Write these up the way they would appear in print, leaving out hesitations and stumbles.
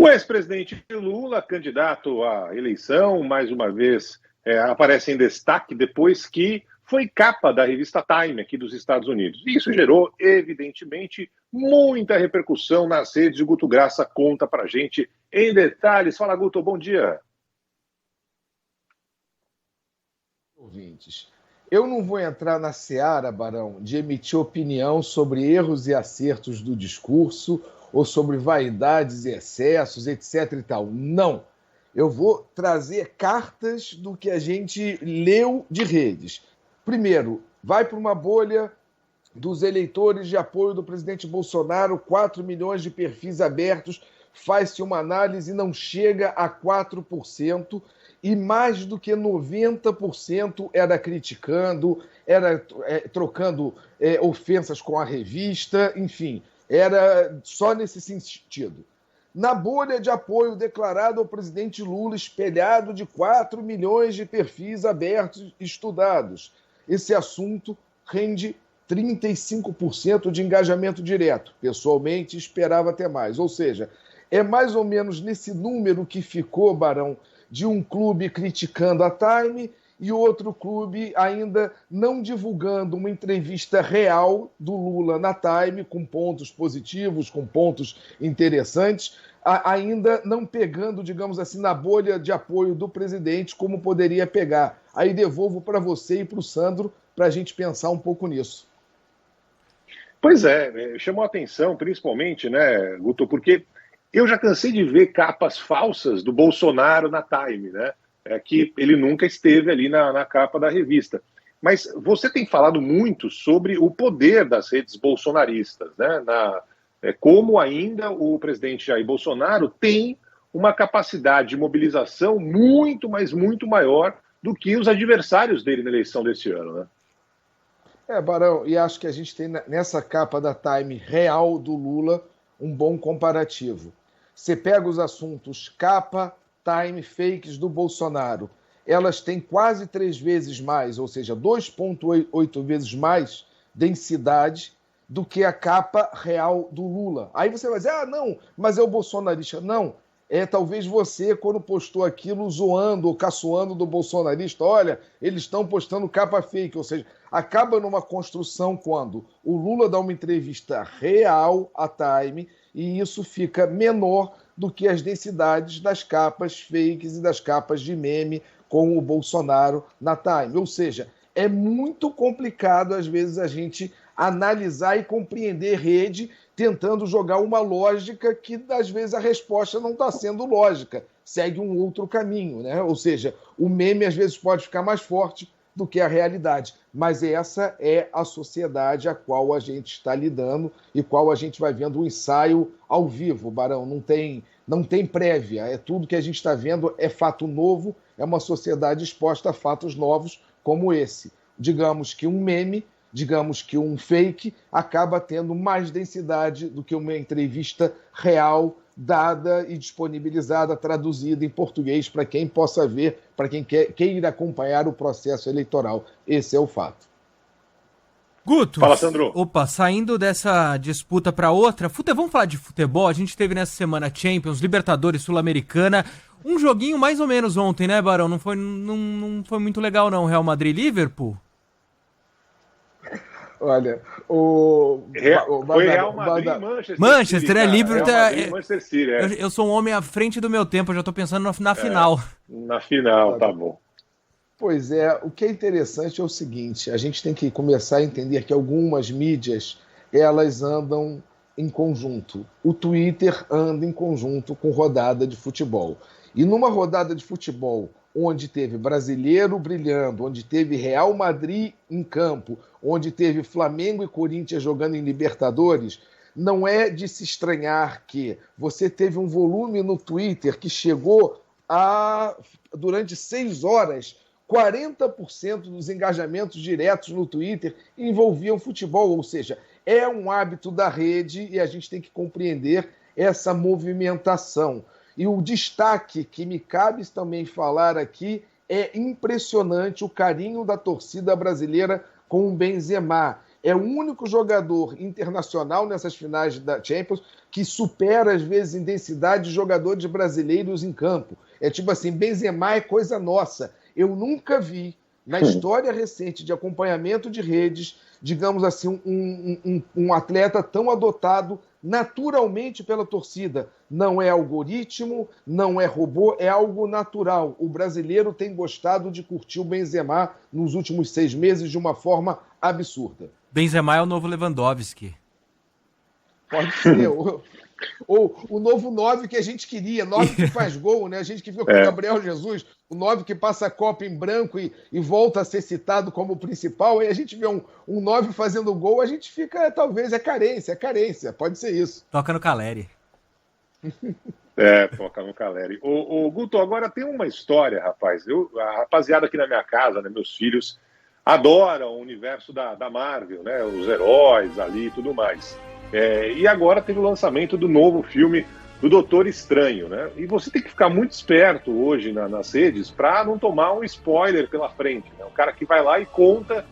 O ex-presidente Lula, candidato à eleição, mais uma vez aparece em destaque depois que foi capa da revista Time aqui dos Estados Unidos. E isso gerou, evidentemente, muita repercussão nas redes. O Guto Graça conta pra gente em detalhes. Fala, Guto, bom dia. Ouvintes, eu não vou entrar na seara, Barão, de emitir opinião sobre erros e acertos do discurso ou sobre vaidades e excessos, etc. e tal. Não. Eu vou trazer cartas do que a gente leu de redes. Primeiro, vai para uma bolha dos eleitores de apoio do presidente Bolsonaro, 4 milhões de perfis abertos, faz-se uma análise e não chega a 4%, e mais do que 90% era criticando, era trocando ofensas com a revista, enfim, era só nesse sentido. Na bolha de apoio declarado ao presidente Lula, espelhado de 4 milhões de perfis abertos estudados, esse assunto rende 35% de engajamento direto. Pessoalmente, esperava até mais. Ou seja, é mais ou menos nesse número que ficou, Barão, de um clube criticando a Time e outro clube ainda não divulgando uma entrevista real do Lula na Time, com pontos positivos, com pontos interessantes, ainda não pegando, digamos assim, na bolha de apoio do presidente, como poderia pegar. Aí devolvo para você e para o Sandro, para a gente pensar um pouco nisso. Pois é, chamou a atenção, principalmente, né, Guto, porque eu já cansei de ver capas falsas do Bolsonaro na Time, né? Que ele nunca esteve ali na capa da revista. Mas você tem falado muito sobre o poder das redes bolsonaristas, né? Como ainda o presidente Jair Bolsonaro tem uma capacidade de mobilização muito, mas muito maior do que os adversários dele na eleição desse ano, né? Barão, e acho que a gente tem nessa capa da Time real do Lula um bom comparativo. Você pega os assuntos capa, Time, fakes do Bolsonaro. Elas têm quase 3 vezes mais, ou seja, 2,8 vezes mais densidade do que a capa real do Lula. Aí você vai dizer, não, mas é o bolsonarista. Não, talvez você, quando postou aquilo, zoando ou caçoando do bolsonarista, olha, eles estão postando capa fake, ou seja, acaba numa construção quando o Lula dá uma entrevista real à Time e isso fica menor do que as densidades das capas fakes e das capas de meme com o Bolsonaro na Time. Ou seja, é muito complicado, às vezes, a gente analisar e compreender rede tentando jogar uma lógica que, às vezes, a resposta não está sendo lógica, segue um outro caminho, né? Ou seja, o meme, às vezes, pode ficar mais forte do que a realidade. Mas essa é a sociedade a qual a gente está lidando e qual a gente vai vendo o ensaio ao vivo, Barão. Não tem prévia, é tudo que a gente está vendo, é fato novo, é uma sociedade exposta a fatos novos como esse. Digamos que um meme, digamos que um fake, acaba tendo mais densidade do que uma entrevista real, dada e disponibilizada, traduzida em português para quem possa ver, para quem queira acompanhar o processo eleitoral. Esse é o fato. Guto, fala, Sandro. Opa, saindo dessa disputa para outra, vamos falar de futebol? A gente teve nessa semana Champions, Libertadores, Sul-Americana, um joguinho mais ou menos ontem, né, Barão? Não foi muito legal não, Real Madrid-Liverpool? Olha, foi Real Madrid e Manchester City, é Liverpool. Manchester City, eu sou um homem à frente do meu tempo, eu já tô pensando na final. Na final, tá bom. Pois é, o que é interessante é o seguinte, a gente tem que começar a entender que algumas mídias, elas andam em conjunto. O Twitter anda em conjunto com rodada de futebol. E numa rodada de futebol onde teve brasileiro brilhando, onde teve Real Madrid em campo, onde teve Flamengo e Corinthians jogando em Libertadores, não é de se estranhar que você teve um volume no Twitter que chegou a, durante 6 horas, 40% dos engajamentos diretos no Twitter envolviam futebol, ou seja, é um hábito da rede e a gente tem que compreender essa movimentação. E o destaque que me cabe também falar aqui é impressionante o carinho da torcida brasileira com o Benzema. É o único jogador internacional nessas finais da Champions que supera, às vezes, em densidade de jogadores brasileiros em campo. É tipo assim, Benzema é coisa nossa. Eu nunca vi, na história recente de acompanhamento de redes, digamos assim, um atleta tão adotado naturalmente pela torcida. Não é algoritmo, não é robô, é algo natural. O brasileiro tem gostado de curtir o Benzema nos últimos 6 meses de uma forma absurda. Benzema é o novo Lewandowski. Pode ser. Ou o novo 9 que a gente queria, 9 que faz gol, né? A gente que viu com o Gabriel Jesus, o 9 que passa a Copa em branco e volta a ser citado como principal, e a gente vê um 9 fazendo gol, a gente fica, talvez, é carência, pode ser isso. Toca no Caleri. Toca no Caleri. O Guto, agora tem uma história, rapaz. A rapaziada aqui na minha casa, né, meus filhos, adoram o universo da Marvel, né? Os heróis ali e tudo mais. E agora teve o lançamento do novo filme do Doutor Estranho, né? E você tem que ficar muito esperto hoje nas redes para não tomar um spoiler pela frente, né? O cara que vai lá e conta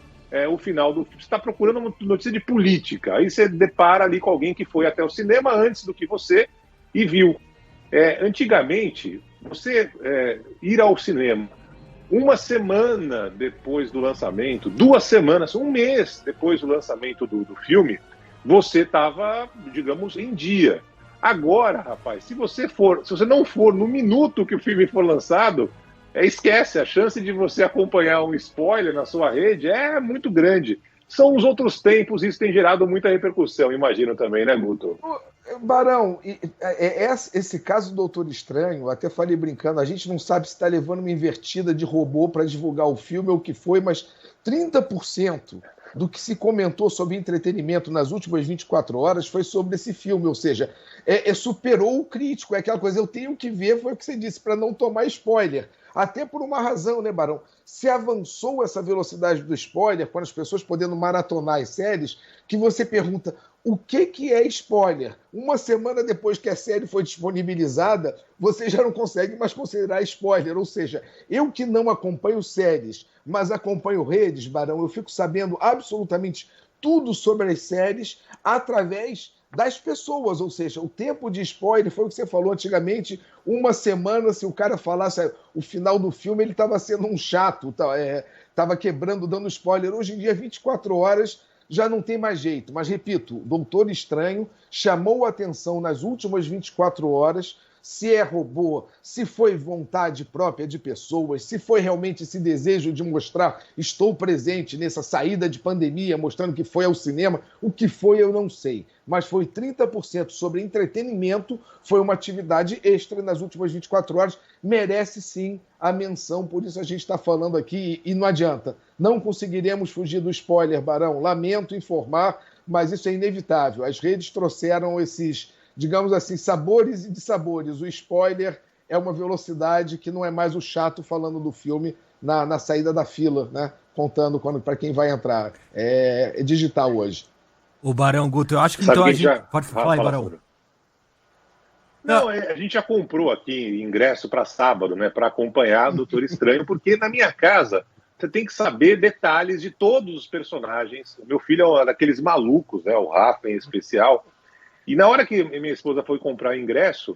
o final do filme. Você está procurando uma notícia de política, aí você depara ali com alguém que foi até o cinema antes do que você e viu. Antigamente, você ir ao cinema uma semana depois do lançamento, 2 semanas, 1 mês depois do lançamento do filme, você estava, digamos, em dia. Agora, rapaz, se você não for no minuto que o filme for lançado, esquece, a chance de você acompanhar um spoiler na sua rede é muito grande. São os outros tempos e isso tem gerado muita repercussão, imagino também, né, Guto? Barão, esse caso do Doutor Estranho, até falei brincando, a gente não sabe se está levando uma invertida de robô para divulgar o filme ou o que foi, mas 30% do que se comentou sobre entretenimento nas últimas 24 horas foi sobre esse filme, ou seja, superou o crítico, é aquela coisa, eu tenho que ver, foi o que você disse, para não tomar spoiler. Até por uma razão, né, Barão? Se avançou essa velocidade do spoiler, quando as pessoas podendo maratonar as séries, que você pergunta o que é spoiler? Uma semana depois que a série foi disponibilizada, você já não consegue mais considerar spoiler. Ou seja, eu que não acompanho séries, mas acompanho redes, Barão, eu fico sabendo absolutamente tudo sobre as séries através das pessoas, ou seja, o tempo de spoiler foi o que você falou antigamente, 1 semana, se o cara falasse o final do filme, ele estava sendo um chato, estava quebrando, dando spoiler. Hoje em dia, 24 horas já não tem mais jeito, mas repito, Doutor Estranho chamou a atenção nas últimas 24 horas, se é robô, se foi vontade própria de pessoas, se foi realmente esse desejo de mostrar, estou presente nessa saída de pandemia, mostrando que foi ao cinema, o que foi eu não sei, mas foi 30% sobre entretenimento, foi uma atividade extra nas últimas 24 horas, merece sim a menção, por isso a gente está falando aqui e não adianta, não conseguiremos fugir do spoiler, Barão, lamento informar, mas isso é inevitável, as redes trouxeram esses, digamos assim, sabores e dissabores. O spoiler é uma velocidade que não é mais o chato falando do filme na saída da fila, né? Contando para quem vai entrar. É digital hoje. O Barão, Guto, eu acho que então a gente... Pode falar aí, Barão. Não, a gente já comprou aqui ingresso para sábado, né? Para acompanhar o Doutor Estranho, porque na minha casa você tem que saber detalhes de todos os personagens. O meu filho é um daqueles malucos, né? O Rafa em especial. E na hora que minha esposa foi comprar o ingresso,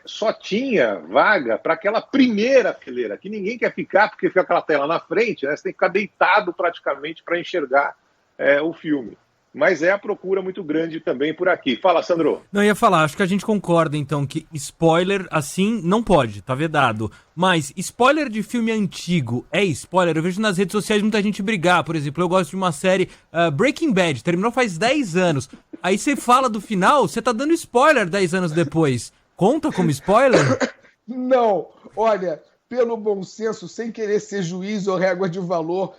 só tinha vaga para aquela primeira fileira, que ninguém quer ficar, porque fica aquela tela na frente, né? Você tem que ficar deitado praticamente para enxergar o filme. Mas a procura muito grande também por aqui. Fala, Sandro. Não, eu ia falar, acho que a gente concorda, então, que spoiler, assim, não pode, tá vedado. Mas spoiler de filme antigo é spoiler? Eu vejo nas redes sociais muita gente brigar, por exemplo, eu gosto de uma série Breaking Bad, terminou faz 10 anos. Aí você fala do final, você tá dando spoiler 10 anos depois. Conta como spoiler? Não, olha, pelo bom senso, sem querer ser juiz ou régua de valor,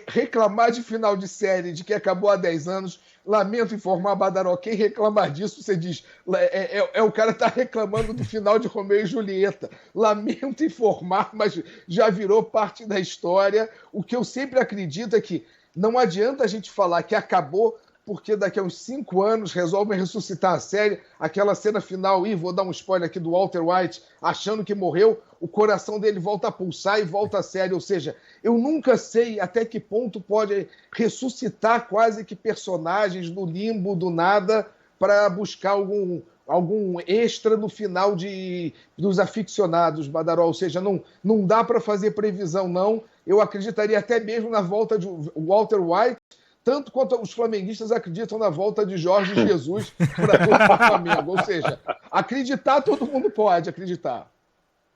reclamar de final de série, de que acabou há 10 anos, lamento informar, Badaró, quem reclamar disso, você diz, o cara tá reclamando do final de Romeu e Julieta. Lamento informar, mas já virou parte da história. O que eu sempre acredito é que não adianta a gente falar que acabou porque daqui a uns 5 anos resolvem ressuscitar a série, aquela cena final, e vou dar um spoiler aqui do Walter White, achando que morreu, o coração dele volta a pulsar e volta a série, ou seja, eu nunca sei até que ponto pode ressuscitar quase que personagens do limbo, do nada, para buscar algum extra no final dos aficionados, Badaró, ou seja, não dá para fazer previsão, não. Eu acreditaria até mesmo na volta de Walter White, tanto quanto os flamenguistas acreditam na volta de Jorge Jesus para o Flamengo. Ou seja, acreditar todo mundo pode acreditar.